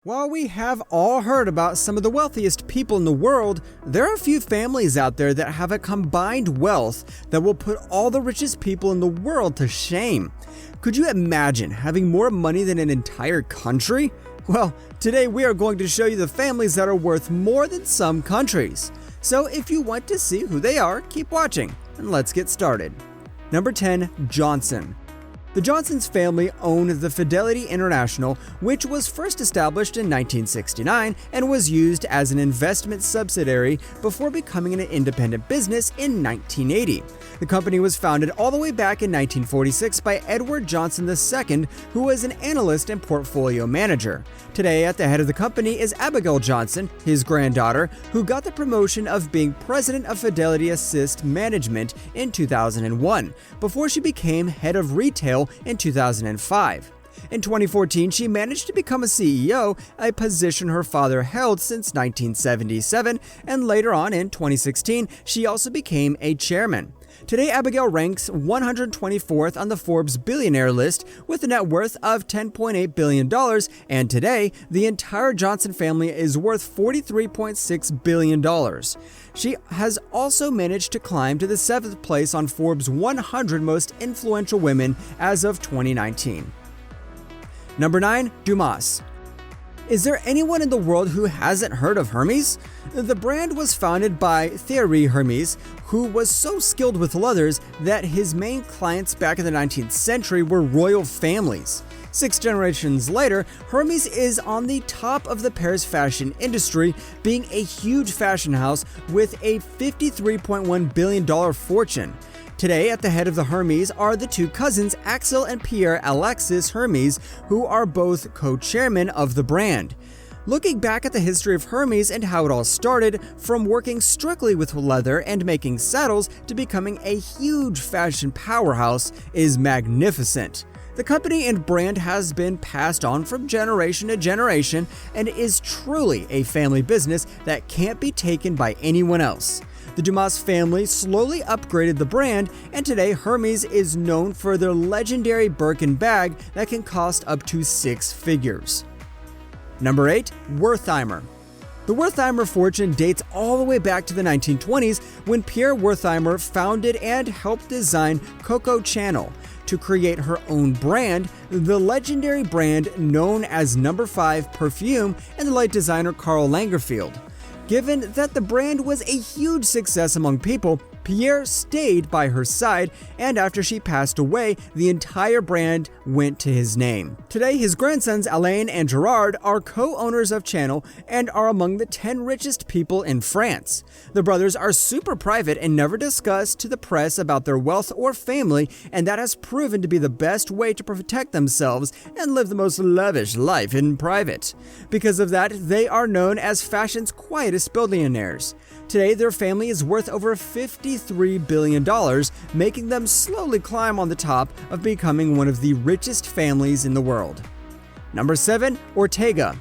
While we have all heard about some of the wealthiest people in the world, there are a few families out there that have a combined wealth that will put all the richest people in the world to shame. Could you imagine having more money than an entire country? Well, today we are going to show you the families that are worth more than some countries. So if you want to see who they are, keep watching, and let's get started. Number 10. Johnson. The Johnson's family owned the Fidelity International, which was first established in 1969 and was used as an investment subsidiary before becoming an independent business in 1980. The company was founded all the way back in 1946 by Edward Johnson II, who was an analyst and portfolio manager. Today, at the head of the company is Abigail Johnson, his granddaughter, who got the promotion of being president of Fidelity Assist Management in 2001, before she became head of retail in 2005. In 2014, she managed to become a CEO, a position her father held since 1977, and later on in 2016, she also became a chairman. Today, Abigail ranks 124th on the Forbes billionaire list with a net worth of $10.8 billion, and today, the entire Johnson family is worth $43.6 billion. She has also managed to climb to the 7th place on Forbes 100 most influential women as of 2019. Number 9. Dumas. Is there anyone in the world who hasn't heard of Hermes? The brand was founded by Thierry Hermes, who was so skilled with leathers that his main clients back in the 19th century were royal families. 6 generations later, Hermes is on the top of the Paris fashion industry, being a huge fashion house with a $53.1 billion fortune. Today, at the head of the Hermes are the 2 cousins, Axel and Pierre Alexis Hermes, who are both co-chairmen of the brand. Looking back at the history of Hermes and how it all started, from working strictly with leather and making saddles to becoming a huge fashion powerhouse, is magnificent. The company and brand has been passed on from generation to generation and is truly a family business that can't be taken by anyone else. The Dumas family slowly upgraded the brand, and today Hermes is known for their legendary Birkin bag that can cost up to 6 figures. Number 8. Wertheimer. The Wertheimer fortune dates all the way back to the 1920s when Pierre Wertheimer founded and helped design Koch Channel to create her own brand, the legendary brand known as No. 5 perfume, and the late designer Karl Lagerfeld. Given that the brand was a huge success among people, Pierre stayed by her side, and after she passed away, the entire brand went to his name. Today, his grandsons Alain and Gerard are co-owners of Channel and are among the 10 richest people in France. The brothers are super private and never discuss to the press about their wealth or family, and that has proven to be the best way to protect themselves and live the most lavish life in private. Because of that, they are known as fashion's quietest billionaires. Today, their family is worth over $53 billion, making them slowly climb on the top of becoming one of the richest families in the world. Number 7. Ortega.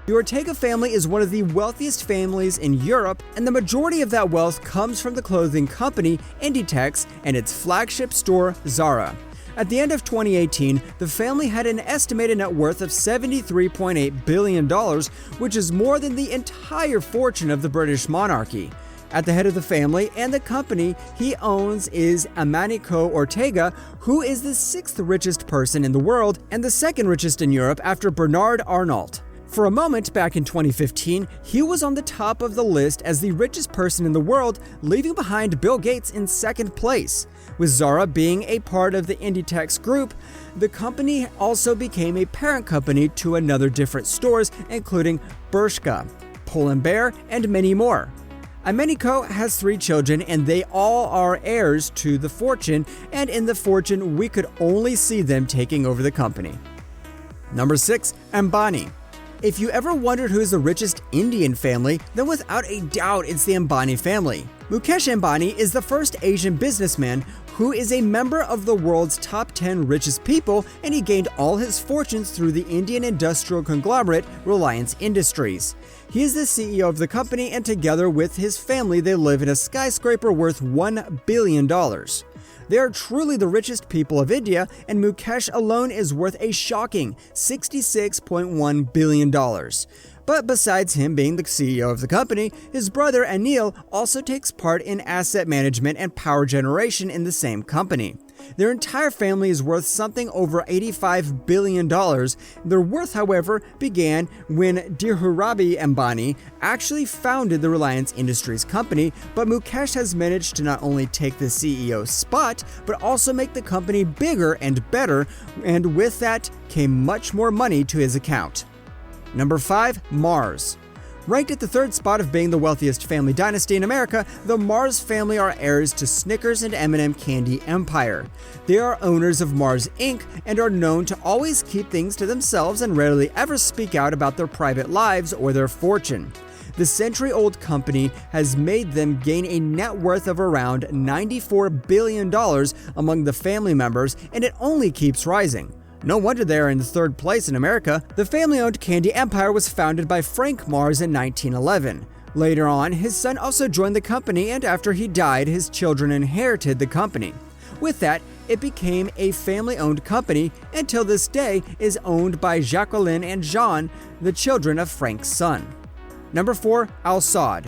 The Ortega family is one of the wealthiest families in Europe, and the majority of that wealth comes from the clothing company Inditex and its flagship store Zara. At the end of 2018, the family had an estimated net worth of $73.8 billion, which is more than the entire fortune of the British monarchy. At the head of the family and the company he owns is Ambani Ortega, who is the 6th richest person in the world and the 2nd richest in Europe after Bernard Arnold. For a moment back in 2015, he was on the top of the list as the richest person in the world, leaving behind Bill Gates in 2nd place. With Zara being a part of the Inditex group, the company also became a parent company to another different stores, including Bershka, Pull & Bear, and many more. Ambani has 3 children, and they all are heirs to the fortune, and in the fortune, we could only see them taking over the company. Number 6. Ambani. If you ever wondered who is the richest Indian family, then without a doubt it's the Ambani family. Mukesh Ambani is the first Asian businessman who is a member of the world's top 10 richest people, and he gained all his fortunes through the Indian industrial conglomerate Reliance Industries. He is the CEO of the company, and together with his family they live in a skyscraper worth $1 billion. They are truly the richest people of India, and Mukesh alone is worth a shocking $66.1 billion. But besides him being the CEO of the company, his brother Anil also takes part in asset management and power generation in the same company. Their entire family is worth something over $85 billion. Their worth, however, began when Dhirubhai Ambani actually founded the Reliance Industries company, but Mukesh has managed to not only take the CEO spot, but also make the company bigger and better, and with that came much more money to his account. Number 5. Mars. Ranked at the third spot of being the wealthiest family dynasty in America, the Mars family are heirs to Snickers and M&M candy empire. They are owners of Mars Inc. and are known to always keep things to themselves and rarely ever speak out about their private lives or their fortune. The century-old company has made them gain a net worth of around $94 billion among the family members, and it only keeps rising. No wonder they are in third place in America. The family-owned candy empire was founded by Frank Mars in 1911. Later on, his son also joined the company, and after he died, his children inherited the company. With that, it became a family-owned company, and till this day is owned by Jacqueline and Jean, the children of Frank's son. Number 4. AlSaad.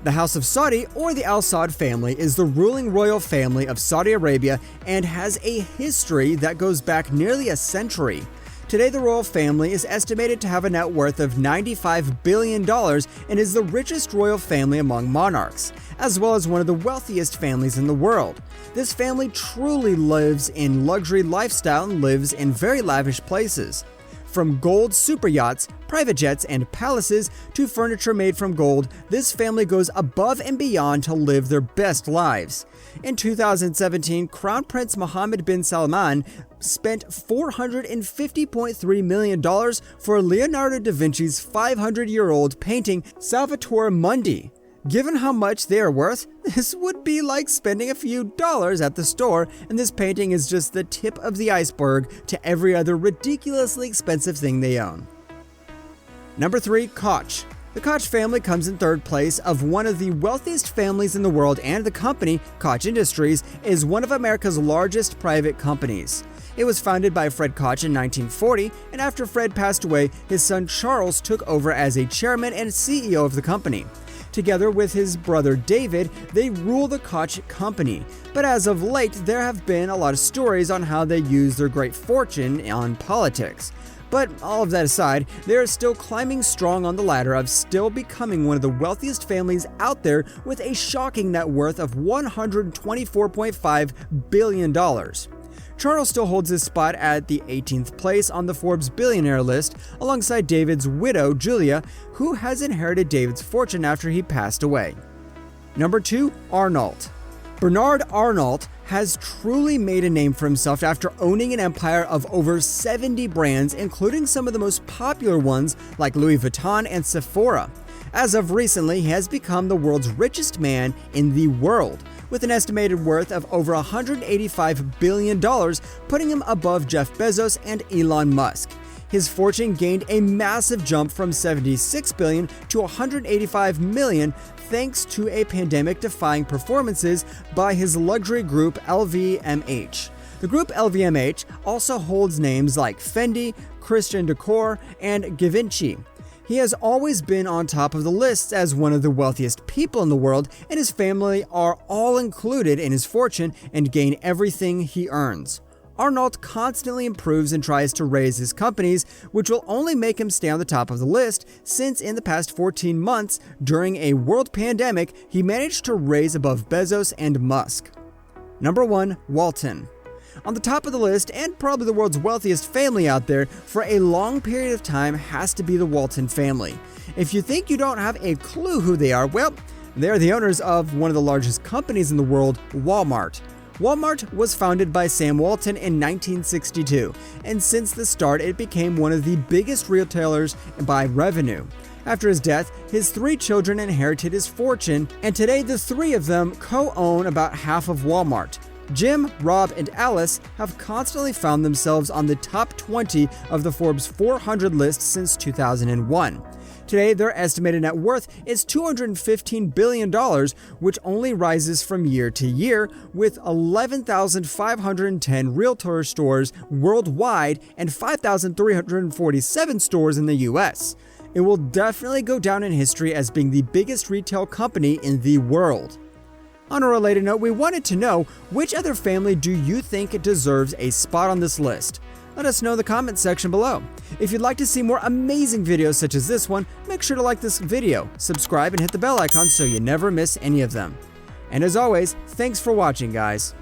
The House of Saudi, or the AlSaad family, is the ruling royal family of Saudi Arabia and has a history that goes back nearly a century. Today, the royal family is estimated to have a net worth of $95 billion and is the richest royal family among monarchs, as well as one of the wealthiest families in the world. This family truly lives in luxury lifestyle and lives in very lavish places. From gold super yachts, private jets, and palaces to furniture made from gold, this family goes above and beyond to live their best lives. In 2017, Crown Prince Mohammed bin Salman spent $450.3 million for Leonardo da Vinci's 500-year-old painting Salvator Mundi. Given how much they are worth, this would be like spending a few dollars at the store, and this painting is just the tip of the iceberg to every other ridiculously expensive thing they own. Number 3. Koch. The Koch family comes in third place of one of the wealthiest families in the world, and the company, Koch Industries, is one of America's largest private companies. It was founded by Fred Koch in 1940, and after Fred passed away, his son Charles took over as a chairman and CEO of the company. Together with his brother David, they rule the Koch company. But as of late, there have been a lot of stories on how they use their great fortune on politics. But all of that aside, they are still climbing strong on the ladder of still becoming one of the wealthiest families out there with a shocking net worth of $124.5 billion. Charles still holds his spot at the 18th place on the Forbes billionaire list, alongside David's widow, Julia, who has inherited David's fortune after he passed away. Number 2. Arnold. Bernard Arnault has truly made a name for himself after owning an empire of over 70 brands, including some of the most popular ones like Louis Vuitton and Sephora. As of recently, he has become the world's richest man in the world, with an estimated worth of over $185 billion, putting him above Jeff Bezos and Elon Musk. His fortune gained a massive jump from $76 billion to $185 million thanks to a pandemic-defying performances by his luxury group LVMH. The group LVMH also holds names like Fendi, Christian Dior, and Givenchy. He has always been on top of the lists as one of the wealthiest people in the world, and his family are all included in his fortune and gain everything he earns. Arnold constantly improves and tries to raise his companies, which will only make him stay on the top of the list, since in the past 14 months, during a world pandemic, he managed to raise above Bezos and Musk. Number 1. Walton. On the top of the list, and probably the world's wealthiest family out there, for a long period of time has to be the Walton family. If you think you don't have a clue who they are, well, they're the owners of one of the largest companies in the world, Walmart. Walmart was founded by Sam Walton in 1962, and since the start it became one of the biggest retailers by revenue. After his death, his 3 children inherited his fortune, and today the 3 of them co-own about half of Walmart. Jim, Rob, and Alice have constantly found themselves on the top 20 of the Forbes 400 list since 2001. Today, their estimated net worth is $215 billion, which only rises from year to year, with 11,510 realtor stores worldwide and 5,347 stores in the US. It will definitely go down in history as being the biggest retail company in the world. On a related note, we wanted to know, which other family do you think deserves a spot on this list? Let us know in the comments section below. If you'd like to see more amazing videos such as this one, make sure to like this video, subscribe, and hit the bell icon so you never miss any of them. And as always, thanks for watching, guys.